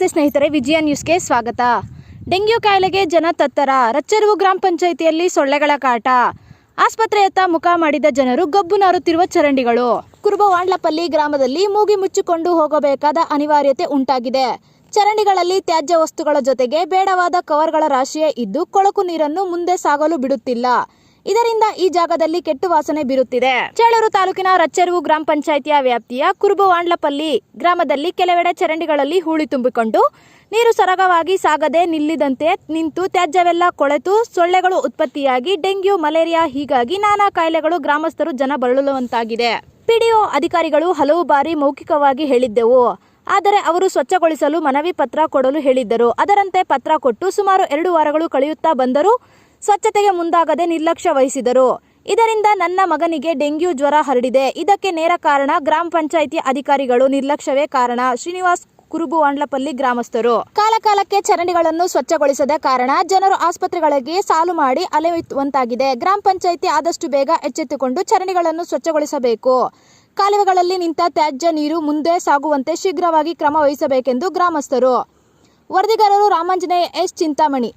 ನಮಸ್ತೆ ಸ್ನೇಹಿತರೆ, ವಿಜಯ ನ್ಯೂಸ್ಗೆ ಸ್ವಾಗತ. ಡೆಂಗ್ಯೂ ಕಾಯಿಲೆಗೆ ಜನ ತತ್ತರ. ರಚ್ಚೆರುವು ಗ್ರಾಮ ಪಂಚಾಯಿತಿಯಲ್ಲಿ ಸೊಳ್ಳೆಗಳ ಕಾಟ. ಆಸ್ಪತ್ರೆಯತ್ತ ಮುಖ ಮಾಡಿದ ಜನರು ಗಬ್ಬು ನಾರುತ್ತಿರುವ ಚರಂಡಿಗಳು. ಕುರುಬವಾಂಡ್ಲಪಲ್ಲಿ ಗ್ರಾಮದಲ್ಲಿ ಮೂಗಿ ಮುಚ್ಚಿಕೊಂಡು ಹೋಗಬೇಕಾದ ಅನಿವಾರ್ಯತೆ ಉಂಟಾಗಿದೆ. ಚರಂಡಿಗಳಲ್ಲಿ ತ್ಯಾಜ್ಯ ವಸ್ತುಗಳ ಜೊತೆಗೆ ಬೇಡವಾದ ಕವರ್ಗಳ ರಾಶಿಯೇ ಇದ್ದು ಕೊಳಕು ನೀರನ್ನು ಮುಂದೆ ಸಾಗಲು ಬಿಡುತ್ತಿಲ್ಲ. ಇದರಿಂದ ಈ ಜಾಗದಲ್ಲಿ ಕೆಟ್ಟು ವಾಸನೆ ಬೀರುತ್ತಿದೆ. ಚೇಳೂರು ತಾಲೂಕಿನ ರಚ್ಚೆರುವು ಗ್ರಾಮ ಪಂಚಾಯಿತಿಯ ವ್ಯಾಪ್ತಿಯ ಕುರುಬವಾಂಡ್ಲಪಲ್ಲಿ ಗ್ರಾಮದಲ್ಲಿ ಕೆಲವೆಡೆ ಚರಂಡಿಗಳಲ್ಲಿ ಹೂಳಿ ತುಂಬಿಕೊಂಡು ನೀರು ಸರಾಗವಾಗಿ ಸಾಗದೆ ನಿಲ್ಲಿದಂತೆ ನಿಂತು ತ್ಯಾಜ್ಯವೆಲ್ಲ ಕೊಳೆತು ಸೊಳ್ಳೆಗಳು ಉತ್ಪತ್ತಿಯಾಗಿ ಡೆಂಗ್ಯೂ, ಮಲೇರಿಯಾ ಹೀಗಾಗಿ ನಾನಾ ಕಾಯಿಲೆಗಳು ಗ್ರಾಮಸ್ಥರು ಜನ ಬಳಲುವಂತಾಗಿದೆ. ಪಿಡಿಒ ಅಧಿಕಾರಿಗಳು ಹಲವು ಬಾರಿ ಮೌಖಿಕವಾಗಿ ಹೇಳಿದ್ದೆವು. ಆದರೆ ಅವರು ಸ್ವಚ್ಛಗೊಳಿಸಲು ಮನವಿ ಪತ್ರ ಕೊಡಲು ಹೇಳಿದ್ದರು. ಅದರಂತೆ ಪತ್ರ ಕೊಟ್ಟು ಸುಮಾರು 2 ವಾರಗಳು ಕಳೆಯುತ್ತಾ ಬಂದರೂ ಸ್ವಚ್ಛತೆಗೆ ಮುಂದಾಗದೆ ನಿರ್ಲಕ್ಷ್ಯ ವಹಿಸಿದರು. ಇದರಿಂದ ನನ್ನ ಮಗನಿಗೆ ಡೆಂಗ್ಯೂ ಜ್ವರ ಹರಡಿದೆ. ಇದಕ್ಕೆ ನೇರ ಕಾರಣ ಗ್ರಾಮ ಪಂಚಾಯಿತಿ ಅಧಿಕಾರಿಗಳು ನಿರ್ಲಕ್ಷ್ಯವೇ ಕಾರಣ. ಶ್ರೀನಿವಾಸ್, ಕುರುಬವಾಂಡ್ಲಪಲ್ಲಿ ಗ್ರಾಮಸ್ಥರು. ಕಾಲಕಾಲಕ್ಕೆ ಚರಂಡಿಗಳನ್ನು ಸ್ವಚ್ಛಗೊಳಿಸದ ಕಾರಣ ಜನರು ಆಸ್ಪತ್ರೆಗಳಿಗೆ ಸಾಲು ಮಾಡಿ ಅಲೆಯುವಂತಾಗಿದೆ. ಗ್ರಾಮ ಪಂಚಾಯಿತಿ ಆದಷ್ಟು ಬೇಗ ಎಚ್ಚೆತ್ತುಕೊಂಡು ಚರಂಡಿಗಳನ್ನು ಸ್ವಚ್ಛಗೊಳಿಸಬೇಕು. ಕಾಲುವೆಗಳಲ್ಲಿ ನಿಂತ ತ್ಯಾಜ್ಯ ನೀರು ಮುಂದೆ ಸಾಗುವಂತೆ ಶೀಘ್ರವಾಗಿ ಕ್ರಮ ವಹಿಸಬೇಕೆಂದು ಗ್ರಾಮಸ್ಥರು. ವರದಿಗಾರರು ರಾಮಾಂಜನೇಯ ಎಸ್, ಚಿಂತಾಮಣಿ.